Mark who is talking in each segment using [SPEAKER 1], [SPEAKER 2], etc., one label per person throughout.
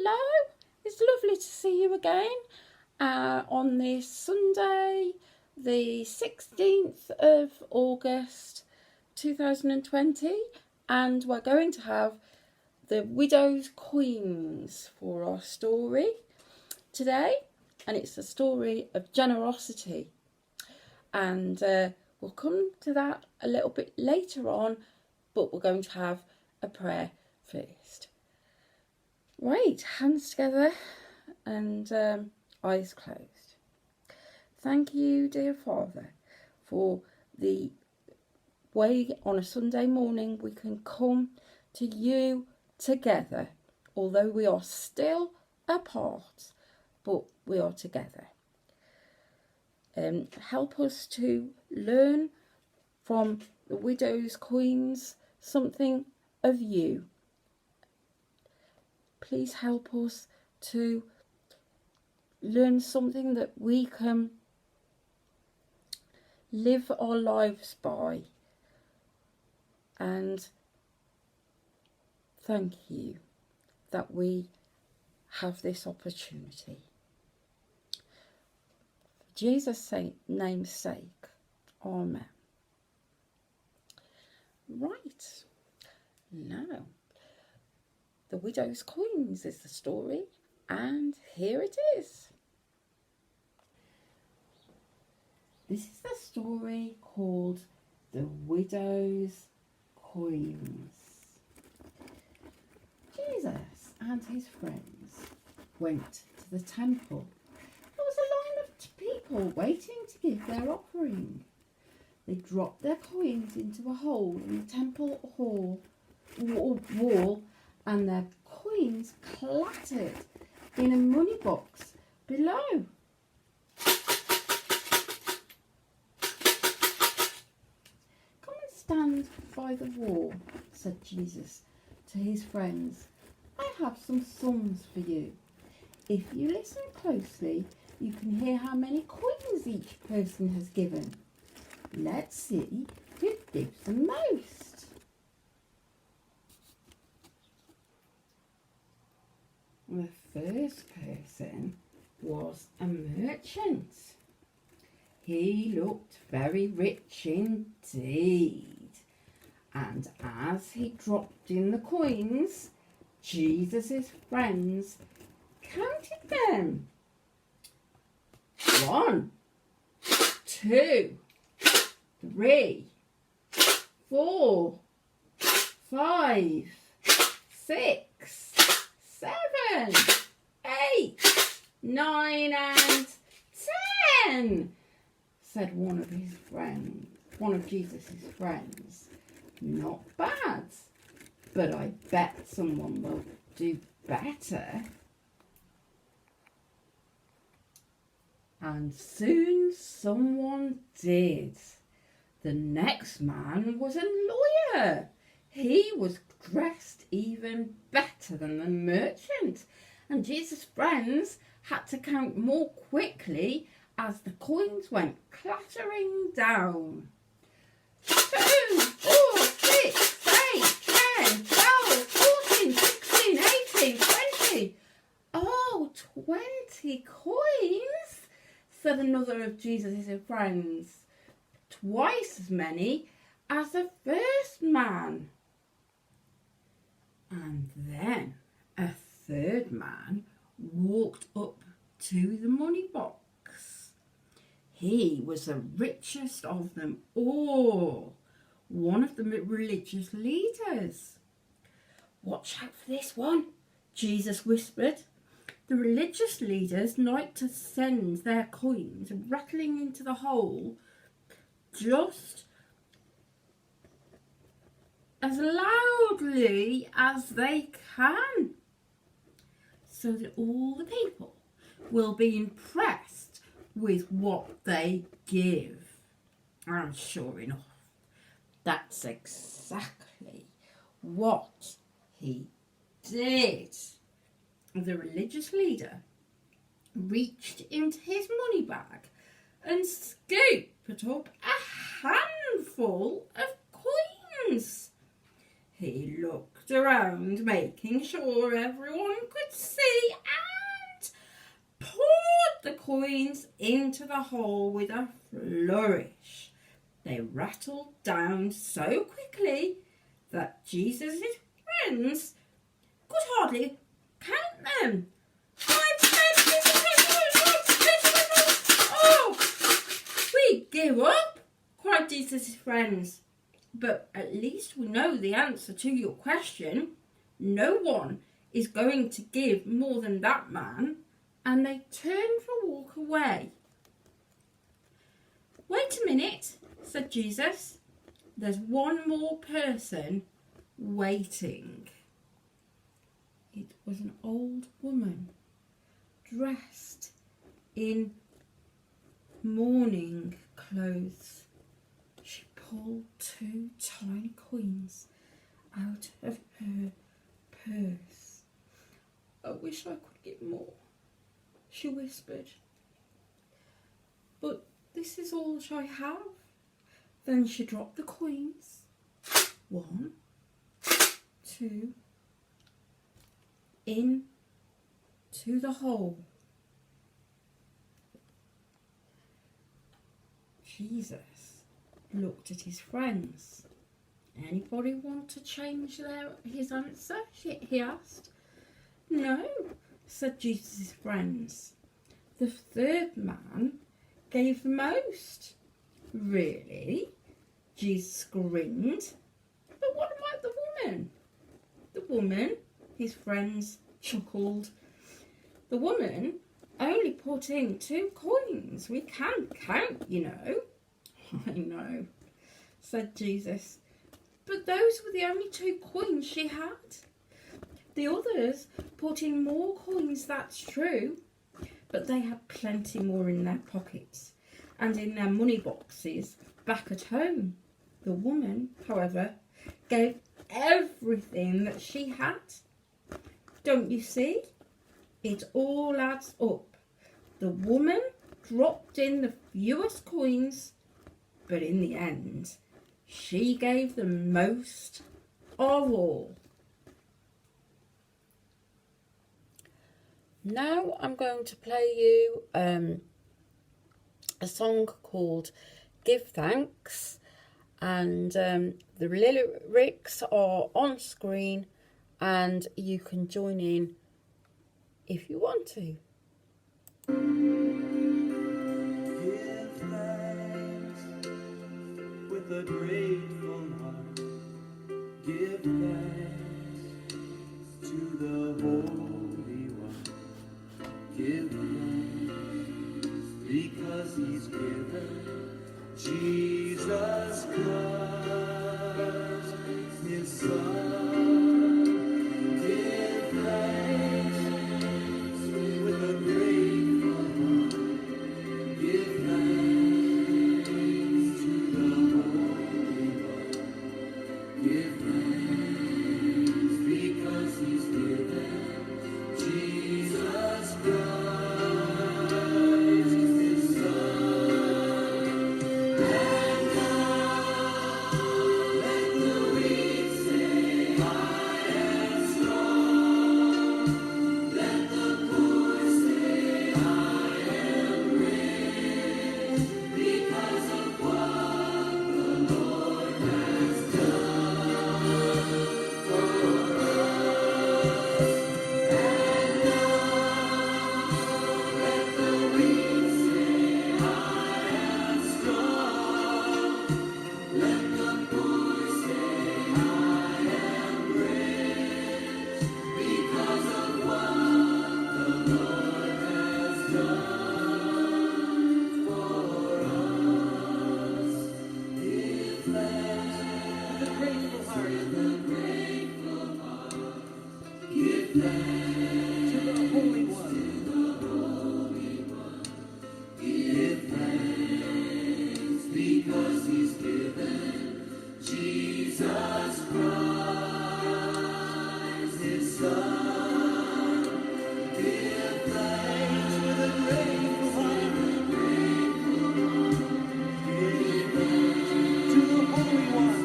[SPEAKER 1] hello. It's lovely to see you again on this Sunday, the 16th of August 2020, and we're going to have the widow's coins for our story today, and it's a story of generosity, and we'll come to that a little bit later on, but we're going to have a prayer first. Right, hands together and eyes closed. Thank you, dear Father, for the way on a Sunday morning we can come to you together, although we are still apart, but we are together. Help us to learn from the widow's coins something of you. Please help us to learn something that we can live our lives by. And thank you that we have this opportunity. For Jesus' name's sake, amen. Right, now, the widow's coins is the story, and here it is. This is the story called The Widow's Coins. Jesus and his friends went to the temple. There was a line of people waiting to give their offering. They dropped their coins into a hole in the temple wall, and their coins clattered in a money box below. Come and stand by the wall, said Jesus to his friends. I have some sums for you. If you listen closely, you can hear how many coins each person has given. Let's see who gives the most. The first person was a merchant. He looked very rich indeed. And as he dropped in the coins, Jesus' friends counted them. 1, 2, 3, 4, 5, 6, 7, 8, 9 and 10, said one of Jesus' friends. Not bad, but I bet someone will do better. And soon someone did. The next man was a lawyer. He was dressed even better than the merchant, and Jesus' friends had to count more quickly as the coins went clattering down. 2, 4, 6, 8, 10, 12, 14, 16, 18, 20. Oh, 20 coins, said another of Jesus' friends. Twice as many as the first man. And then a third man walked up to the money box. He was the richest of them all, one of the religious leaders. Watch out for this one, Jesus whispered. The religious leaders like to send their coins rattling into the hole just as loudly as they can, so that all the people will be impressed with what they give. And sure enough, that's exactly what he did. The religious leader reached into his money bag and scooped up a handful of coins. He looked
[SPEAKER 2] looked around, making sure everyone could see, and poured the coins into the hole with a flourish. They rattled down so quickly that Jesus' friends could hardly count them. 5, 10, 15, 20, 21, 22, 23. Oh, we give up, cried Jesus' friends. But at least we know the answer to your question. No one is going to give more than that man. And they turned to walk away. Wait a minute, said Jesus. There's one more person waiting. It was an old woman dressed in mourning clothes. She pulled 2 tiny coins out of her purse. I wish I could get more, she whispered. But this is all that I have. Then she dropped the coins. 1, 2, into the hole. Jesus looked at his friends. Anybody want to change his answer? He asked. No, said Jesus' friends. The third man gave the most. Really? Jesus grinned. But what about the woman? The woman, his friends chuckled. The woman only put in 2 coins. We can count, you know. I know, said Jesus. But those were the only 2 coins she had. The others put in more coins, that's true. But they had plenty more in their pockets and in their money boxes back at home. The woman, however, gave everything that she had. Don't you see? It all adds up. The woman dropped in the fewest coins, but in the end, she gave the most of all.
[SPEAKER 1] Now I'm going to play you a song called Give Thanks, and the lyrics are on screen and you can join in if you want to.
[SPEAKER 3] Give thanks with a grateful heart. Give thanks to the Holy One. Give thanks because He's given Jesus Christ, His Son. Give thanks with a grateful heart. Give thanks to the Holy One. Give thanks because He's given Jesus Christ, His Son. And now let the weak say, I am strong. Let the poor say, I am rich, because of what the Lord has done for us. And now let the weak say, I am strong. Let the poor say, I am rich, because of what the Lord has done for us. Give thanks with a grateful heart. Give thanks to the Holy One. Give thanks because He's given Jesus Christ, His Son. Give thanks with a grateful heart. Give thanks to the Holy One.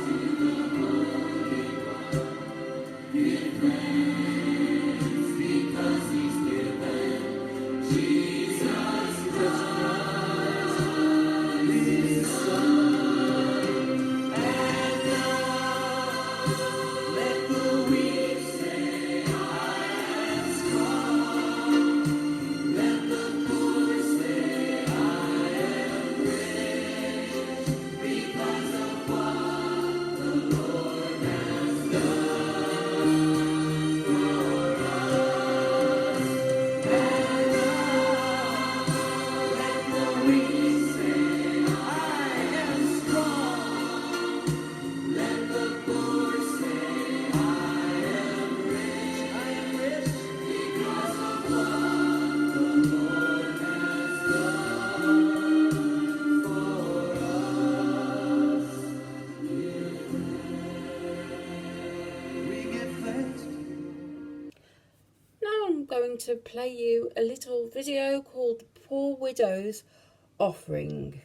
[SPEAKER 1] going to play you a little video called The Poor Widow's Offering.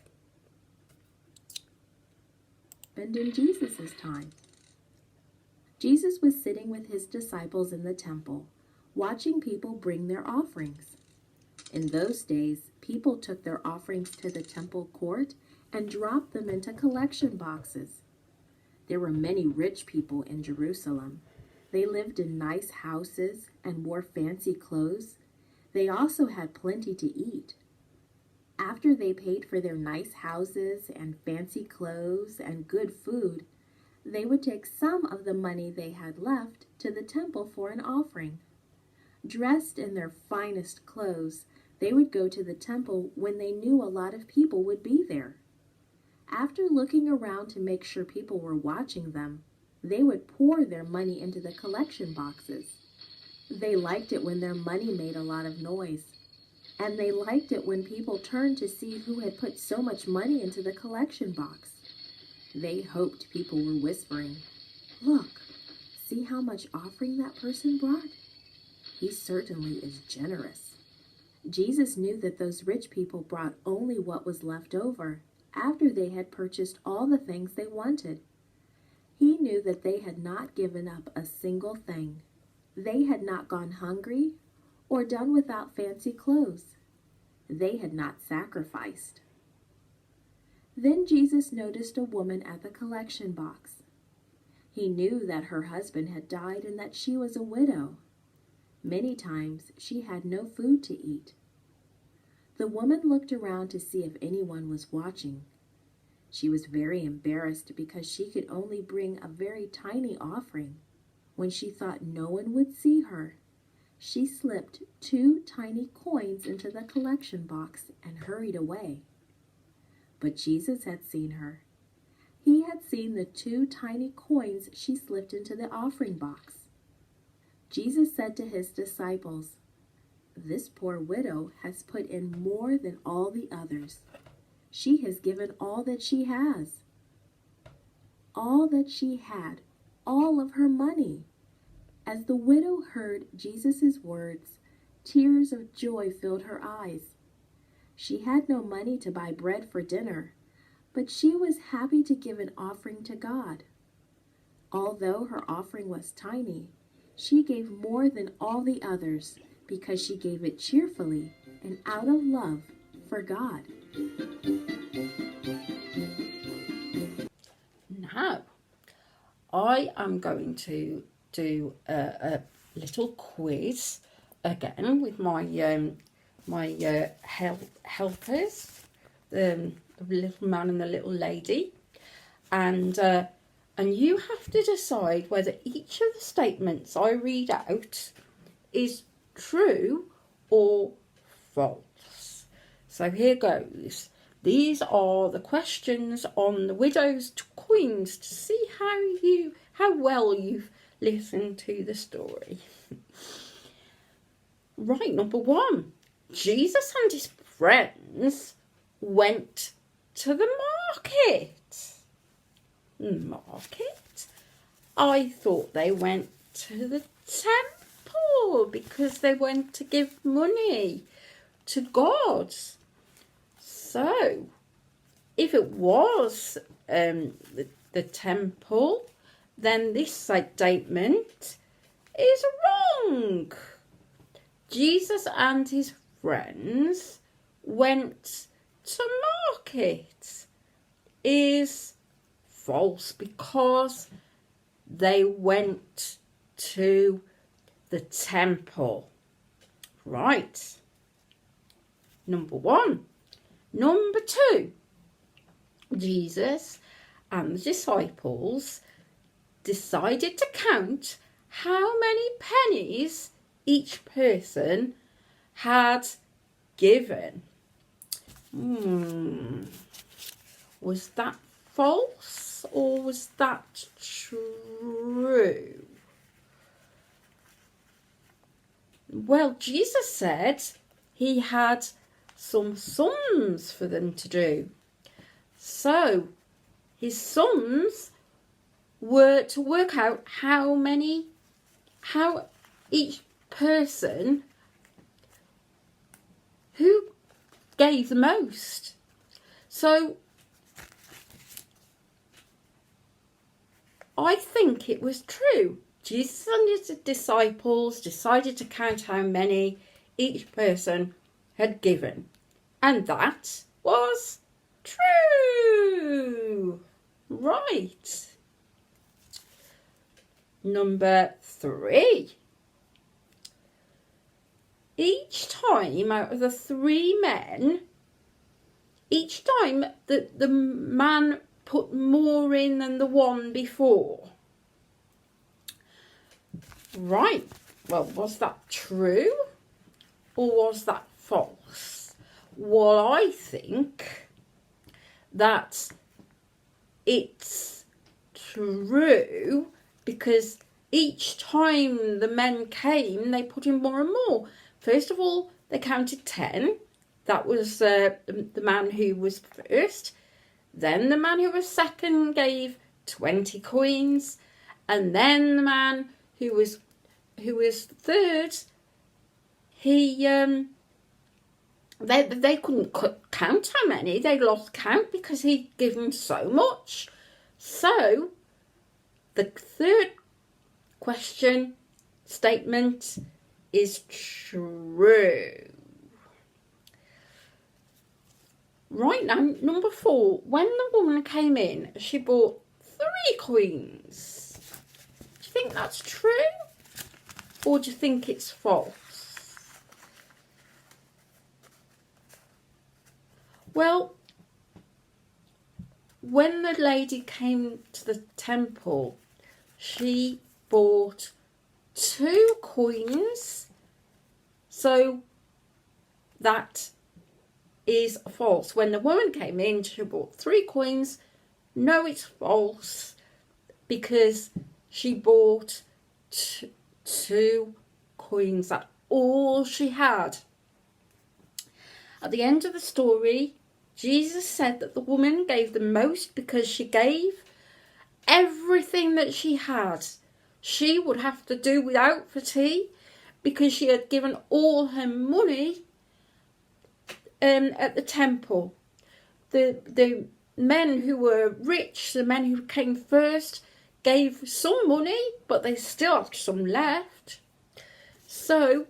[SPEAKER 4] And in Jesus' time, Jesus was sitting with his disciples in the temple, watching people bring their offerings. In those days, people took their offerings to the temple court and dropped them into collection boxes. There were many rich people in Jerusalem. They lived in nice houses and wore fancy clothes. They also had plenty to eat. After they paid for their nice houses and fancy clothes and good food, they would take some of the money they had left to the temple for an offering. Dressed in their finest clothes, they would go to the temple when they knew a lot of people would be there. After looking around to make sure people were watching them, they would pour their money into the collection boxes. They liked it when their money made a lot of noise, and they liked it when people turned to see who had put so much money into the collection box. They hoped people were whispering, "Look, see how much offering that person brought? He certainly is generous." Jesus knew that those rich people brought only what was left over after they had purchased all the things they wanted. He knew that they had not given up a single thing. They had not gone hungry or done without fancy clothes. They had not sacrificed. Then Jesus noticed a woman at the collection box. He knew that her husband had died and that she was a widow. Many times she had no food to eat. The woman looked around to see if anyone was watching. She was very embarrassed because she could only bring a very tiny offering. When she thought no one would see her, she slipped 2 tiny coins into the collection box and hurried away. But Jesus had seen her. He had seen the 2 tiny coins she slipped into the offering box. Jesus said to his disciples, "This poor widow has put in more than all the others. She has given all that she has. All that she had, all of her money." As the widow heard Jesus' words, tears of joy filled her eyes. She had no money to buy bread for dinner, but she was happy to give an offering to God. Although her offering was tiny, she gave more than all the others because she gave it cheerfully and out of love for God.
[SPEAKER 1] Now, I am going to do a little quiz again with my helpers, the little man and the little lady, and you have to decide whether each of the statements I read out is true or false. So here goes. These are the questions on the widow's coins to see how well you've listened to the story. Right, number 1. Jesus and his friends went to the market. Market? I thought they went to the temple because they went to give money to God. So, if it was the temple, then this statement is wrong. Jesus and his friends went to market is false because they went to the temple. Right. Number 1. Number 2. Jesus and the disciples decided to count how many pennies each person had given. Was that false or was that true? Well, Jesus said he had some sums for them to do. So his sums were to work out how each person who gave the most. So I think it was true. Jesus and his disciples decided to count how many each person had given, and that was true. Right. Number 3. Each time out of the 3 men, each time the man put more in than the one before. Right. Well, was that true or was that false? Well, I think that it's true, because each time the men came, they put in more and more. First of all, they counted 10. That was the man who was first. Then the man who was second gave 20 coins. And then the man who was third, they couldn't count how many. They lost count because he'd given so much. So the third question statement is true. Right now, number 4. When the woman came in, she bought 3 coins. Do you think that's true? Or do you think it's false? Well, when the lady came to the temple, she bought 2 coins. So that is false. When the woman came in, she bought 3 coins. No, it's false, because she bought 2 coins. That's all she had. At the end of the story, Jesus said that the woman gave the most because she gave everything that she had. She would have to do without for tea, because she had given all her money at the temple. The men who were rich, the men who came first, gave some money, but they still have some left. So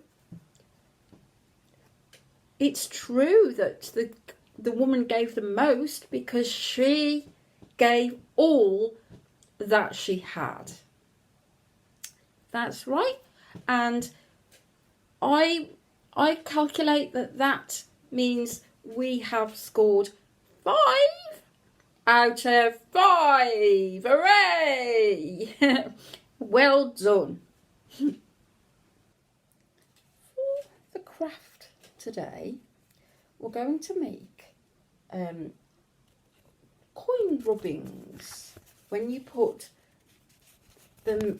[SPEAKER 1] it's true that the woman gave the most because she gave all that she had. That's right. And I calculate that means we have scored 5 out of 5. Hooray! Well done. For the craft today, we're going to make coin rubbings. When you put the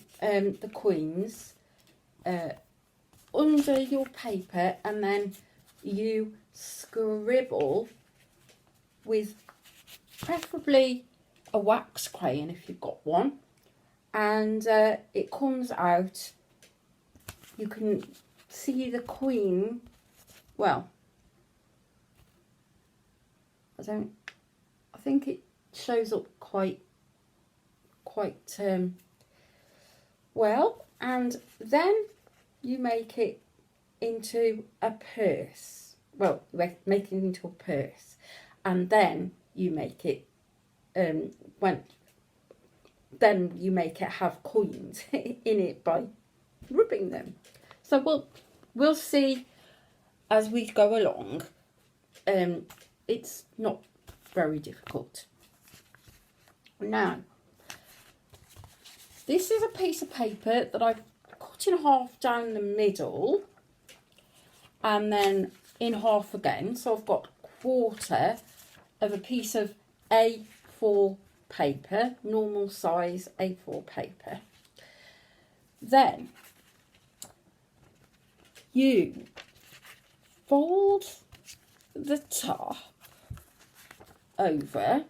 [SPEAKER 1] coins under your paper, and then you scribble with preferably a wax crayon if you've got one, and it comes out. You can see the coin. Well, I think it shows up quite well, and then you make it into a purse. Well, make it into a purse, and then you make it then you make it have coins in it by rubbing them. So we'll see as we go along. It's not very difficult. Now, this is a piece of paper that I've cut in half down the middle and then in half again. So I've got a quarter of a piece of A4 paper, normal size A4 paper. Then you fold the top over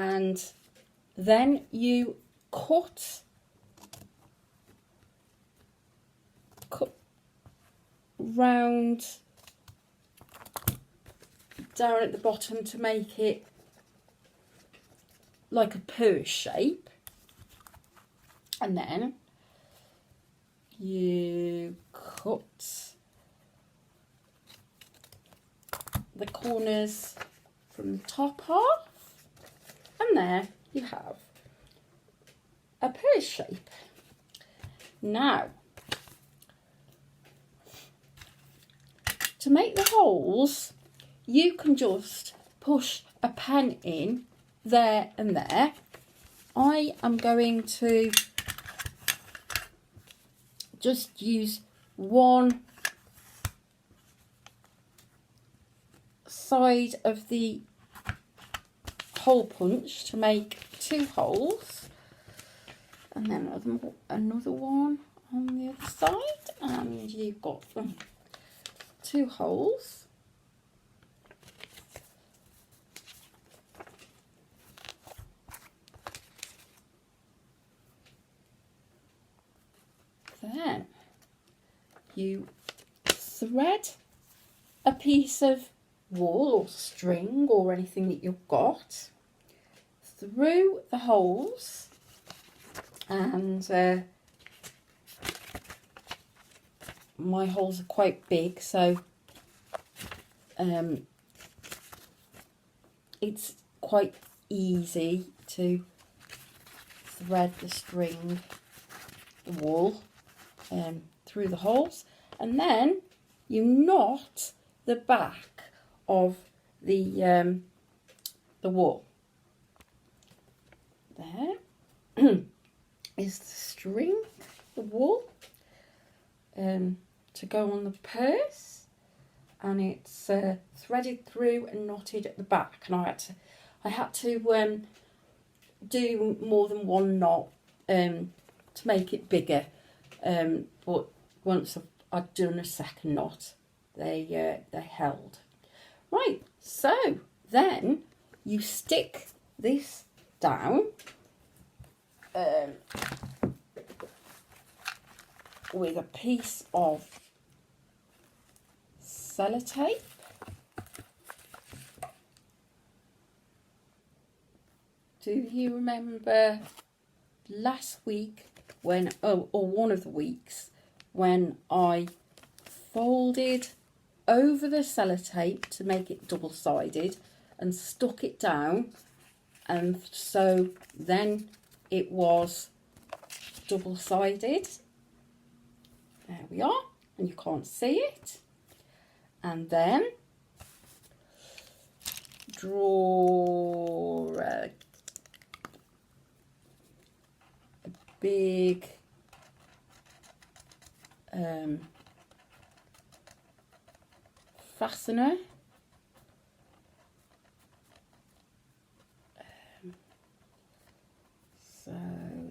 [SPEAKER 1] and then you cut cut round down at the bottom to make it like a purse shape, and then you cut the corners from the top off, and there you have a purse shape. Now, to make the holes, you can just push a pen in there and there. I am going to just use one side of the hole punch to make 2 holes, and then another one on the other side, and you've got 2 holes. Then you thread a piece of wool or string or anything that you've got through the holes, and my holes are quite big, so it's quite easy to thread the string, the wool, through the holes, and then you knot the back of the wool. There is the string, the wool, to go on the purse, and it's threaded through and knotted at the back, and I had to do more than one knot to make it bigger, but once I'd done a second knot, they held. Right, so then you stick this down with a piece of sellotape. Do you remember last week when, or one of the weeks, when I folded over the sellotape to make it double-sided and stuck it down, and so then it was double-sided. There we are, and you can't see it. And then draw a big fastener, so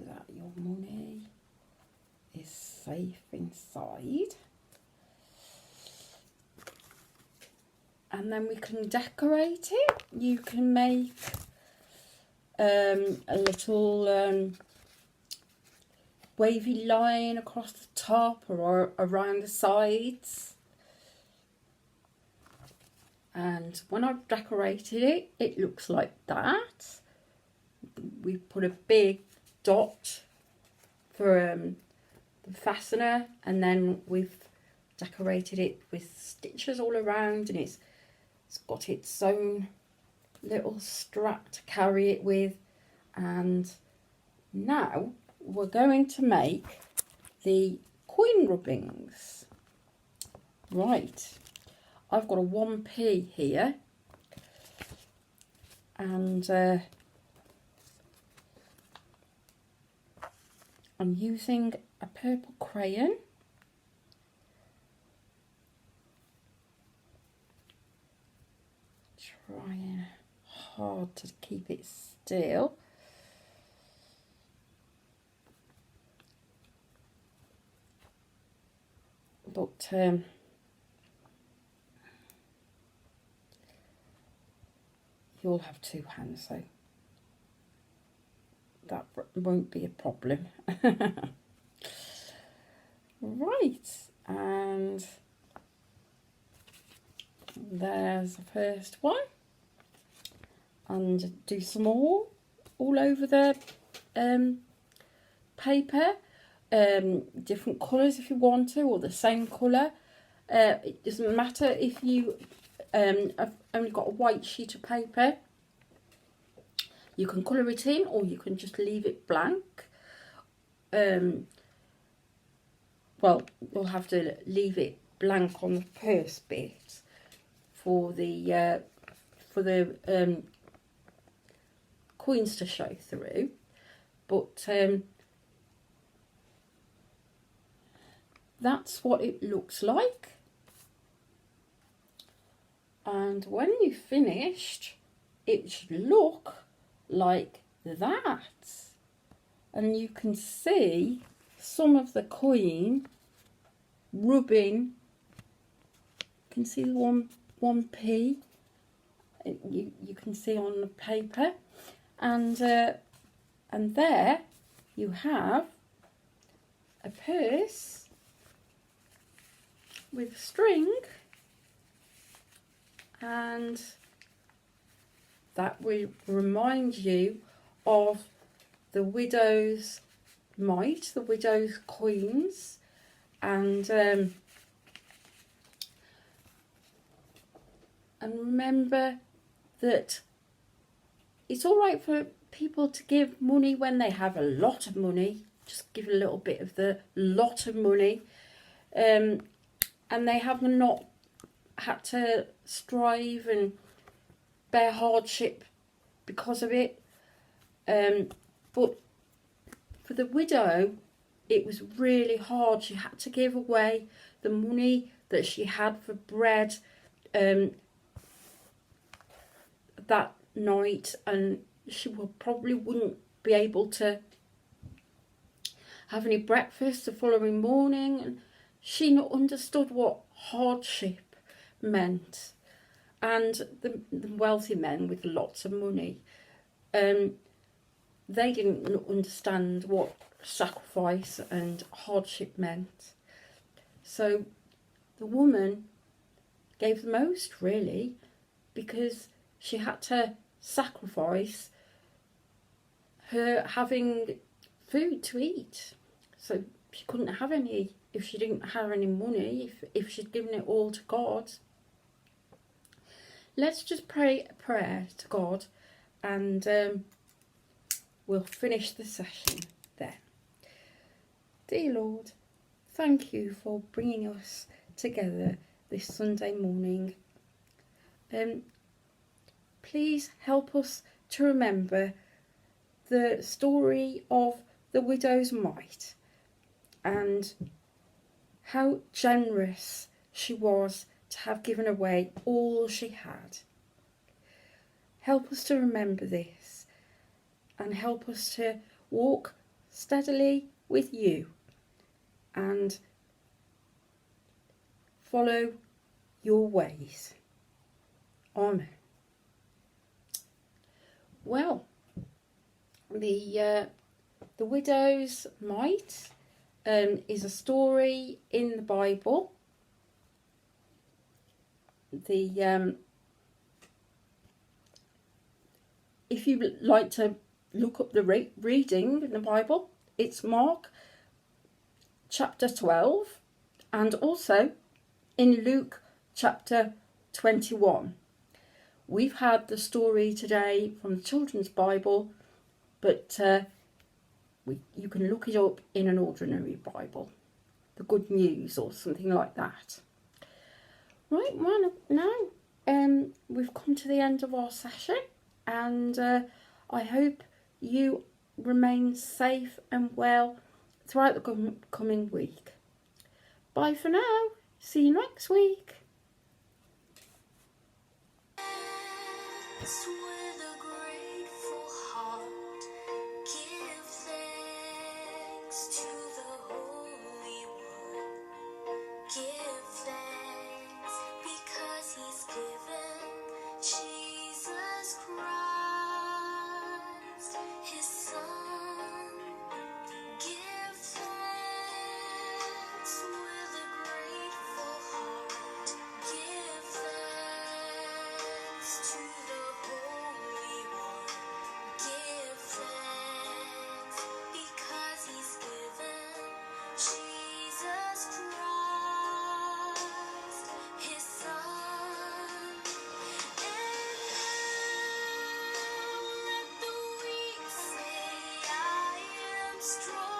[SPEAKER 1] that your money is safe inside, and then we can decorate it. You can make a little wavy line across the top or around the sides. And when I've decorated it, it looks like that. We put a big dot for the fastener, and then we've decorated it with stitches all around, and it's got its own little strap to carry it with. And now we're going to make the coin rubbings. Right, I've got a 1p here, and I'm using a purple crayon, trying hard to keep it still. But you'll have 2 hands, so that won't be a problem. Right, And there's the first one. And do some more all over the paper. Different colours if you want to, or the same colour. It doesn't matter if you have only got a white sheet of paper. You can colour it in, or you can just leave it blank. Well, you'll have to leave it blank on the first bit for the coins to show through, but that's what it looks like. And when you've finished, it should look like that, and you can see some of the coin rubbing. You can see the 1p. You can see on the paper, and there you have a purse with string, and that will remind you of the widow's mite, the widow's coins, and remember that it's all right for people to give money when they have a lot of money. Just give a little bit of the lot of money, and they have not had to strive and bear hardship because of it. But for the widow, it was really hard. She had to give away the money that she had for bread that night, and she probably wouldn't be able to have any breakfast the following morning. And she not understood what hardship meant. And the wealthy men with lots of money, they didn't understand what sacrifice and hardship meant. So the woman gave the most, really, because she had to sacrifice her having food to eat. So she couldn't have any if she didn't have any money, if she'd given it all to God. Let's just pray a prayer to God, and we'll finish the session there. Dear Lord, thank you for bringing us together this Sunday morning. Please help us to remember the story of the widow's mite and how generous she was to have given away all she had. Help us to remember this, and help us to walk steadily with you and follow your ways. Amen. Well, the widow's mite is a story in the Bible. If you like to look up the reading in the Bible, it's Mark chapter 12, and also in Luke chapter 21. We've had the story today from the Children's Bible, but you can look it up in an ordinary Bible, the Good News or something like that. Right, well, now we've come to the end of our session, and I hope you remain safe and well throughout the coming week. Bye for now. See you next week.
[SPEAKER 5] With a grateful heart, give thanks to the Holy One. Give thanks because He's given Jesus Christ, His Son. Give thanks with a grateful strong.